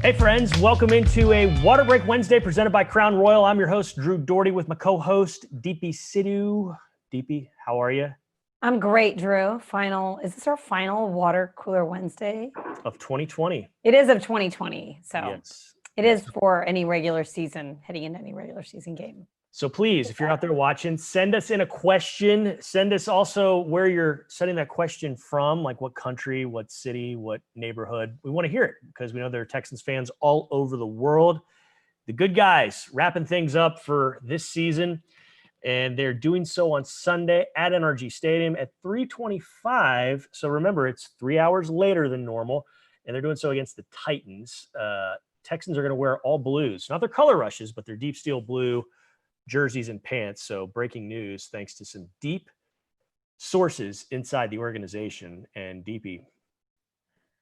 Hey friends, welcome into a Water Break Wednesday presented by Crown Royal. I'm your host, Drew Dougherty, with my co-host, Deepi Sidhu. Deepi, how are you? I'm great, Drew. Is this our final Water Cooler Wednesday? Of 2020. It is of 2020. So yes. It is for any regular season, heading into any regular season game. So please, if you're out there watching, send us in a question. Send us also where you're sending that question from, like what country, what city, what neighborhood. We want to hear it because we know there are Texans fans all over the world. The good guys wrapping things up for this season, and they're doing so on Sunday at NRG Stadium at 3:25. So remember, it's 3 hours later than normal, and they're doing so against the Titans. Texans are going to wear all blues, not their color rushes, but their deep steel blue jerseys and pants. So breaking news, thanks to some deep sources inside the organization. And Deepi,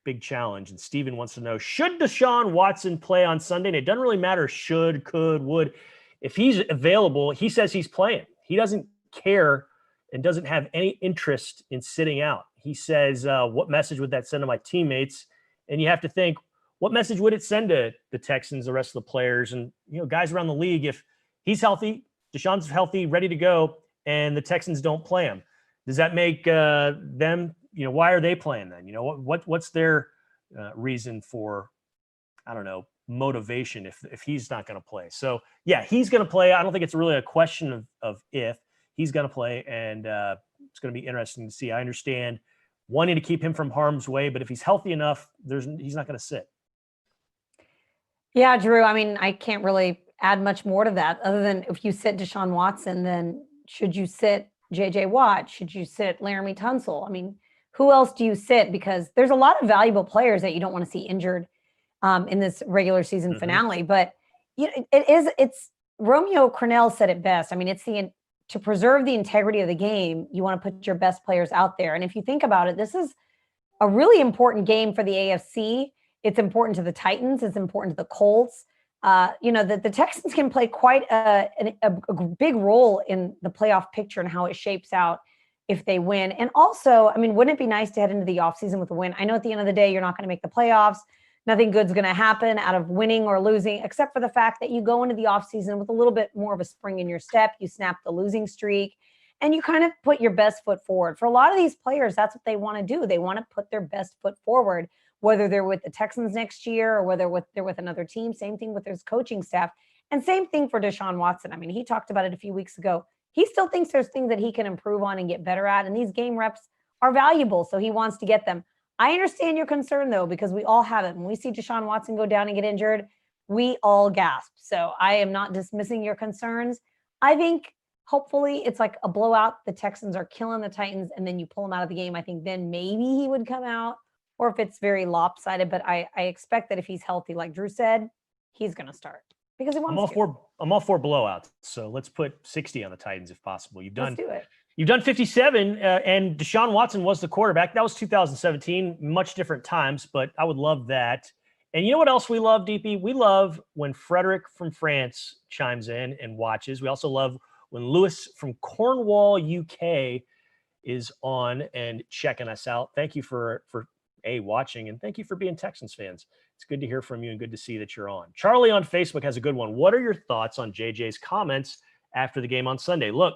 big challenge. And Steven wants to know, should Deshaun Watson play on Sunday? And it doesn't really matter should, could, would. If he's available, he says he's playing. He doesn't care and doesn't have any interest in sitting out. He says, what message would that send to my teammates? And you have to think, what message would it send to the Texans, the rest of the players, and guys around the league if he's healthy, Deshaun's healthy, ready to go, and the Texans don't play him? Does that make them, why are they playing then? What's their reason for, I don't know, motivation if he's not going to play? So, yeah, he's going to play. I don't think it's really a question of if. He's going to play, and it's going to be interesting to see. I understand wanting to keep him from harm's way, but if he's healthy enough, he's not going to sit. Yeah, Drew, I mean, I can't really add much more to that other than if you sit Deshaun Watson, then should you sit J.J. Watt? Should you sit Laramie Tunsil? I mean, who else do you sit? Because there's a lot of valuable players that you don't want to see injured in this regular season finale. But it's Romeo Crennel said it best. I mean, to preserve the integrity of the game, you want to put your best players out there. And if you think about it, this is a really important game for the AFC. It's important to the Titans. It's important to the Colts. The Texans can play quite a big role in the playoff picture and how it shapes out if they win. And also, I mean, wouldn't it be nice to head into the offseason with a win? I know at the end of the day, you're not going to make the playoffs. Nothing good's going to happen out of winning or losing, except for the fact that you go into the offseason with a little bit more of a spring in your step. You snap the losing streak, and you kind of put your best foot forward. For a lot of these players, that's what they want to do. They want to put their best foot forward, whether they're with the Texans next year or whether they're with another team. Same thing with his coaching staff. And same thing for Deshaun Watson. I mean, he talked about it a few weeks ago. He still thinks there's things that he can improve on and get better at. And these game reps are valuable, so he wants to get them. I understand your concern, though, because we all have it. When we see Deshaun Watson go down and get injured, we all gasp. So I am not dismissing your concerns. I think hopefully it's like a blowout. The Texans are killing the Titans, and then you pull him out of the game. I think then maybe he would come out, or if it's very lopsided. But I expect that if he's healthy, like Drew said, he's going to start because he wants to. I'm all for blowouts. So let's put 60 on the Titans if possible. Let's do it. You've done 57, and Deshaun Watson was the quarterback. That was 2017, much different times, but I would love that. And you know what else we love, DP? We love when Frederick from France chimes in and watches. We also love when Lewis from Cornwall, UK is on and checking us out. Thank you for watching, and thank you for being Texans fans. It's good to hear from you and good to see that you're on. Charlie on Facebook has a good one. What are your thoughts on JJ's comments after the game on Sunday? Look,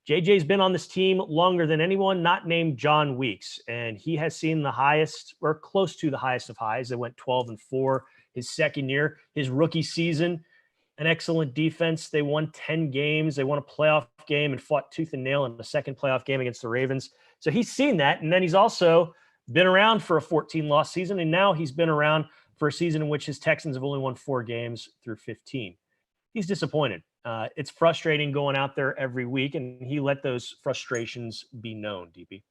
JJ's been on this team longer than anyone not named John Weeks, and he has seen the highest or close to the highest of highs. They went 12-4 his second year. His rookie season, an excellent defense. They won 10 games. They won a playoff game and fought tooth and nail in the second playoff game against the Ravens. So he's seen that, and then he's also been around for a 14-loss season, and now he's been around for a season in which his Texans have only won 4 games through 15. He's disappointed. It's frustrating going out there every week, and he let those frustrations be known, DP.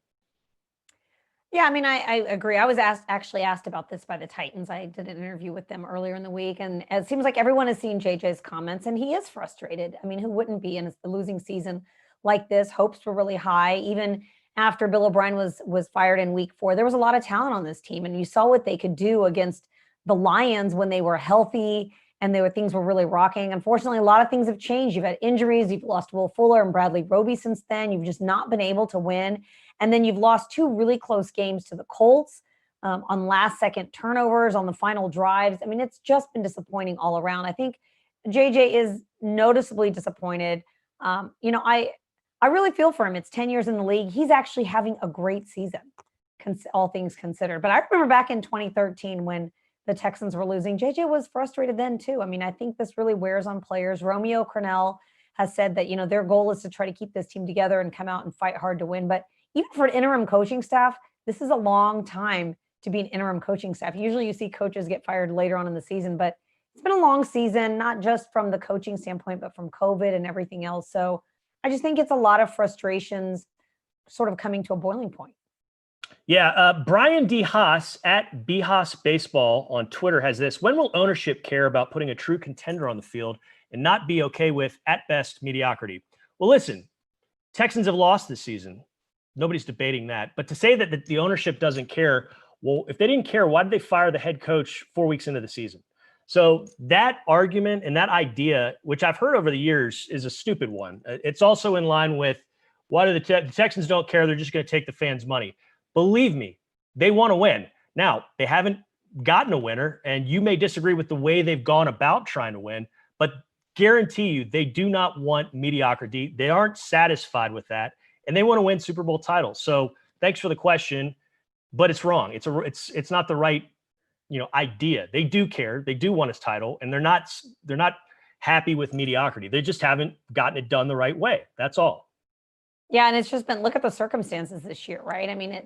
Yeah, I mean, I agree. I was actually asked about this by the Titans. I did an interview with them earlier in the week, and it seems like everyone has seen JJ's comments, and he is frustrated. I mean, who wouldn't be in a losing season like this? Hopes were really high. Even after Bill O'Brien was fired in week 4, there was a lot of talent on this team, and you saw what they could do against the Lions when they were healthy and things were really rocking. Unfortunately, a lot of things have changed. You've had injuries. You've lost Will Fuller and Bradley Roby since then. You've just not been able to win. And then you've lost 2 really close games to the Colts. on last second turnovers, on the final drives. I mean, it's just been disappointing all around. I think JJ is noticeably disappointed. I really feel for him. It's 10 years in the league. He's actually having a great season, all things considered. But I remember back in 2013 when the Texans were losing, JJ was frustrated then too. I mean, I think this really wears on players. Romeo Crennel has said that, their goal is to try to keep this team together and come out and fight hard to win. But even for an interim coaching staff, this is a long time to be an interim coaching staff. Usually you see coaches get fired later on in the season, but it's been a long season, not just from the coaching standpoint, but from COVID and everything else. So I just think it's a lot of frustrations sort of coming to a boiling point. Yeah. Brian D. Haas at B. Haas Baseball on Twitter has this: when will ownership care about putting a true contender on the field and not be okay with, at best, mediocrity? Well, listen, Texans have lost this season. Nobody's debating that. But to say that the ownership doesn't care, well, if they didn't care, why did they fire the head coach 4 weeks into the season? So that argument and that idea, which I've heard over the years, is a stupid one. It's also in line with, why do the Texans don't care? They're just going to take the fans' money. Believe me, they want to win. Now, they haven't gotten a winner, and you may disagree with the way they've gone about trying to win, but guarantee you they do not want mediocrity. They aren't satisfied with that, and they want to win Super Bowl titles. So thanks for the question, but it's wrong. It's not the right idea. They do care. They do want his title, and they're not happy with mediocrity. They just haven't gotten it done the right way. That's all. Yeah. And it's just been, look at the circumstances this year, right? I mean,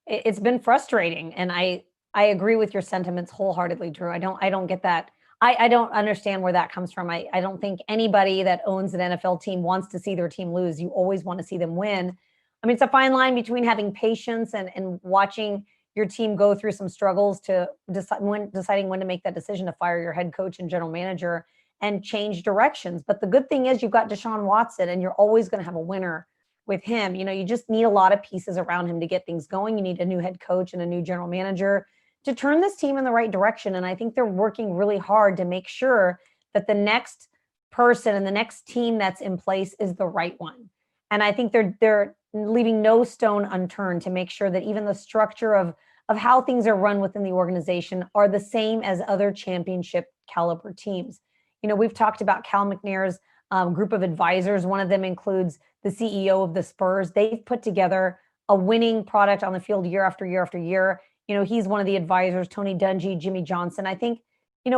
it's been frustrating. And I agree with your sentiments wholeheartedly, Drew. I don't get that. I don't understand where that comes from. I don't think anybody that owns an NFL team wants to see their team lose. You always want to see them win. I mean, it's a fine line between having patience and watching your team go through some struggles to deciding when to make that decision to fire your head coach and general manager and change directions. But the good thing is you've got Deshaun Watson, and you're always going to have a winner with him. You just need a lot of pieces around him to get things going. You need a new head coach and a new general manager to turn this team in the right direction. And I think they're working really hard to make sure that the next person and the next team that's in place is the right one. And I think they're leaving no stone unturned to make sure that even the structure of how things are run within the organization are the same as other championship caliber teams. We've talked about Cal McNair's group of advisors. One of them includes the CEO of the Spurs. They've put together a winning product on the field year after year after year. He's one of the advisors, Tony Dungy, Jimmy Johnson. I think,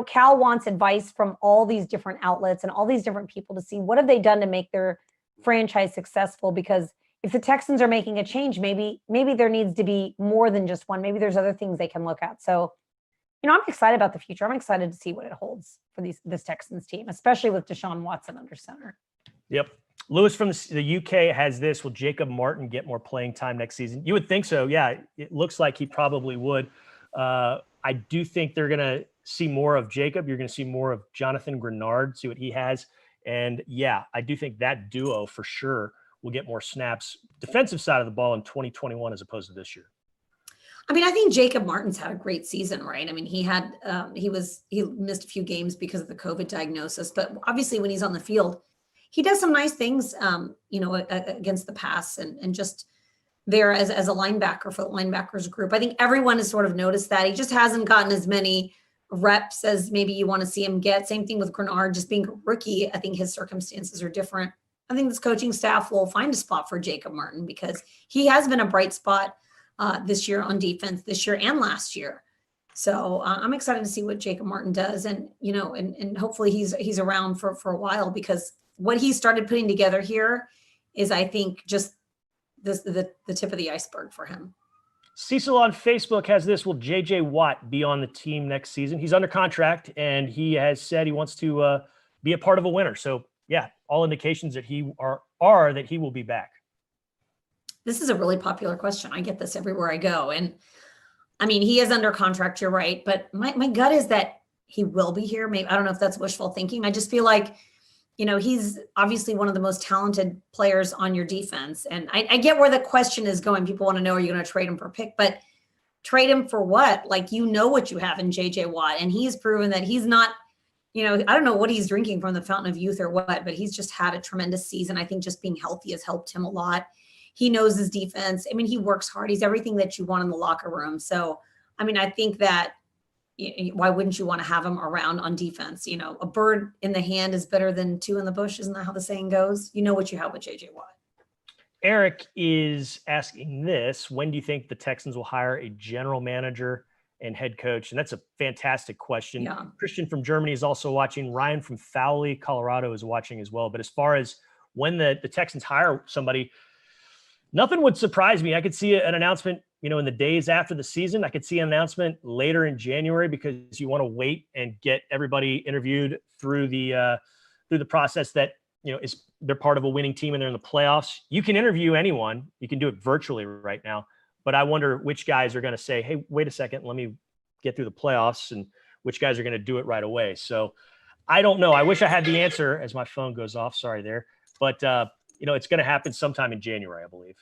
Cal wants advice from all these different outlets and all these different people to see what have they done to make their franchise successful. Because if the Texans are making a change, maybe there needs to be more than just one. Maybe there's other things they can look at. So, I'm excited about the future. I'm excited to see what it holds for this Texans team, especially with Deshaun Watson under center. Yep. Lewis from the UK has this: will Jacob Martin get more playing time next season? You would think so. Yeah, it looks like he probably would. I do think they're going to see more of Jacob. You're going to see more of Jonathan Grenard, see what he has. And yeah, I do think that duo for sure will get more snaps, defensive side of the ball, in 2021 as opposed to this year. I mean, I think Jacob Martin's had a great season, right? I mean, he missed a few games because of the COVID diagnosis, but obviously when he's on the field, he does some nice things, against the pass and just there as a linebacker for the linebackers group. I think everyone has sort of noticed that. He just hasn't gotten as many reps as maybe you want to see him get. Same thing with Grenard, just being a rookie. I think his circumstances are different. I think this coaching staff will find a spot for Jacob Martin because he has been a bright spot this year on defense, this year and last year. So I'm excited to see what Jacob Martin does. And, and hopefully he's around for a while, because what he started putting together here is, I think, just the tip of the iceberg for him. Cecil on Facebook has this: will JJ Watt be on the team next season? He's under contract, and he has said he wants to be a part of a winner. So yeah, all indications that he are that he will be back. This is a really popular question. I get this everywhere I go. And I mean, he is under contract, you're right. But my gut is that he will be here. Maybe, I don't know if that's wishful thinking. I just feel like, he's obviously one of the most talented players on your defense. And I get where the question is going. People want to know, are you going to trade him for a pick? But trade him for what? Like, what you have in JJ Watt. And he's proven that he's not, I don't know what he's drinking from the fountain of youth or what, but he's just had a tremendous season. I think just being healthy has helped him a lot. He knows his defense. I mean, he works hard. He's everything that you want in the locker room. So I mean, I think that why wouldn't you want to have him around on defense? A bird in the hand is better than two in the bush. Isn't that how the saying goes? You know what you have with JJ Watt. Eric is asking this: when do you think the Texans will hire a general manager and head coach? And that's a fantastic question. Yeah. Christian from Germany is also watching. Ryan from Fowley, Colorado is watching as well. But as far as when the Texans hire somebody, nothing would surprise me. I could see an announcement, in the days after the season. I could see an announcement later in January, because you want to wait and get everybody interviewed through the process that, they're part of a winning team and they're in the playoffs. You can interview anyone. You can do it virtually right now. But I wonder which guys are going to say, hey, wait a second, let me get through the playoffs, and which guys are going to do it right away. So I don't know. I wish I had the answer as my phone goes off. Sorry there. But, it's going to happen sometime in January, I believe.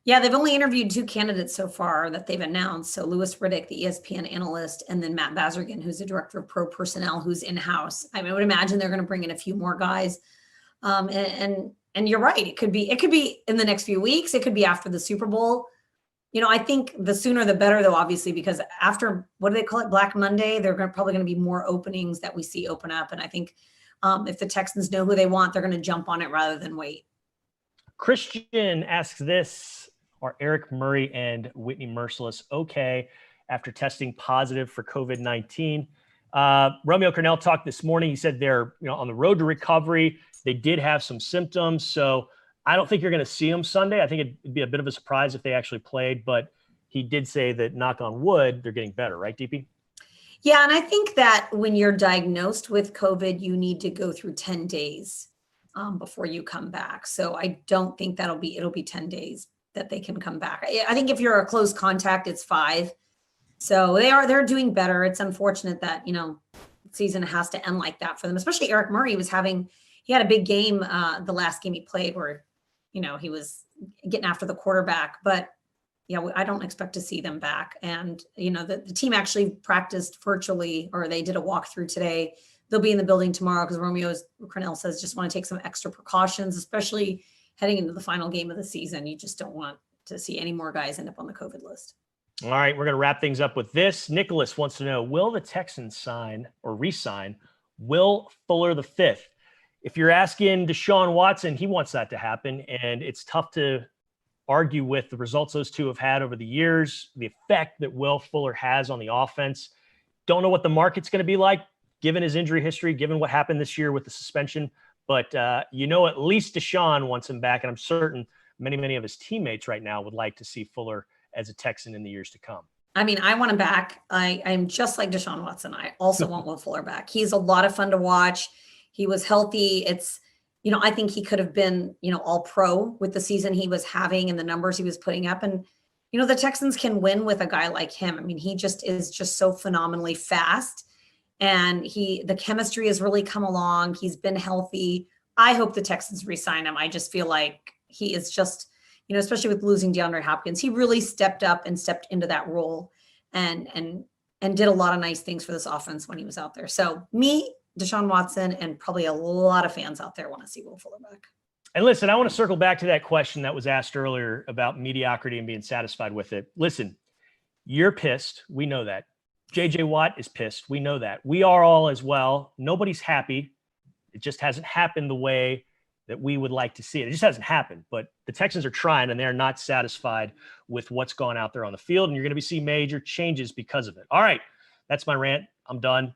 Yeah, they've only interviewed 2 candidates so far that they've announced. So Louis Riddick, the ESPN analyst, and then Matt Bazergan, who's the director of pro personnel, who's in-house. I would imagine they're going to bring in a few more guys. And you're right. It could be in the next few weeks. It could be after the Super Bowl. I think the sooner the better, though, obviously, because after, what do they call it? Black Monday, probably going to be more openings that we see open up. And I think if the Texans know who they want, they're going to jump on it rather than wait. Christian asks this: are Eric Murray and Whitney Merciless okay after testing positive for COVID-19? Romeo Cornell talked this morning. He said they're on the road to recovery. They did have some symptoms, so I don't think you're going to see them Sunday. I think it'd be a bit of a surprise if they actually played, but he did say that, knock on wood, they're getting better, right, Deepi? Yeah, and I think that when you're diagnosed with COVID, you need to go through 10 days before you come back. So I don't think it'll be 10 days that they can come back. I think if you're a close contact, it's 5. So they're doing better. It's unfortunate that, season has to end like that for them, especially Eric Murray he had a big game, the last game he played where, he was getting after the quarterback, but I don't expect to see them back. And, the team actually practiced virtually, or they did a walkthrough today. They'll be in the building tomorrow because Romeo Cornell says just want to take some extra precautions, especially heading into the final game of the season. You just don't want to see any more guys end up on the COVID list. All right, we're going to wrap things up with this. Nicholas wants to know, will the Texans sign or re-sign Will Fuller V? If you're asking Deshaun Watson, he wants that to happen, and it's tough to argue with the results those two have had over the years, the effect that Will Fuller has on the offense. Don't know what the market's going to be like, given his injury history, given what happened this year with the suspension. But, at least Deshaun wants him back, and I'm certain many of his teammates right now would like to see Fuller as a Texan in the years to come. I mean, I want him back. I'm just like Deshaun Watson. I also want Will Fuller back. He's a lot of fun to watch. He was healthy. It's, I think he could have been, all pro with the season he was having and the numbers he was putting up. And, the Texans can win with a guy like him. I mean, he just is just so phenomenally fast. And the chemistry has really come along. He's been healthy. I hope the Texans re-sign him. I just feel like he is just, especially with losing DeAndre Hopkins, he really stepped up and stepped into that role and did a lot of nice things for this offense when he was out there. So me, Deshaun Watson, and probably a lot of fans out there want to see Will Fuller back. And listen, I want to circle back to that question that was asked earlier about mediocrity and being satisfied with it. Listen, you're pissed. We know that. JJ Watt is pissed. We know that. We are all as well. Nobody's happy. It just hasn't happened the way that we would like to see it. It just hasn't happened. But the Texans are trying, and they're not satisfied with what's gone out there on the field. And you're going to see major changes because of it. All right. That's my rant. I'm done.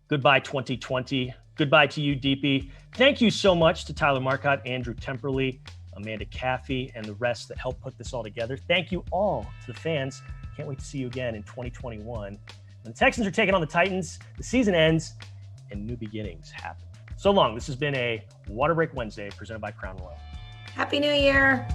Goodbye, 2020. Goodbye to you, Deepi. Thank you so much to Tyler Marcotte, Andrew Temperley, Amanda Caffey, and the rest that helped put this all together. Thank you all to the fans. Can't wait to see you again in 2021. When the Texans are taking on the Titans, the season ends and new beginnings happen. So long. This has been a Water Break Wednesday presented by Crown Royal. Happy New Year.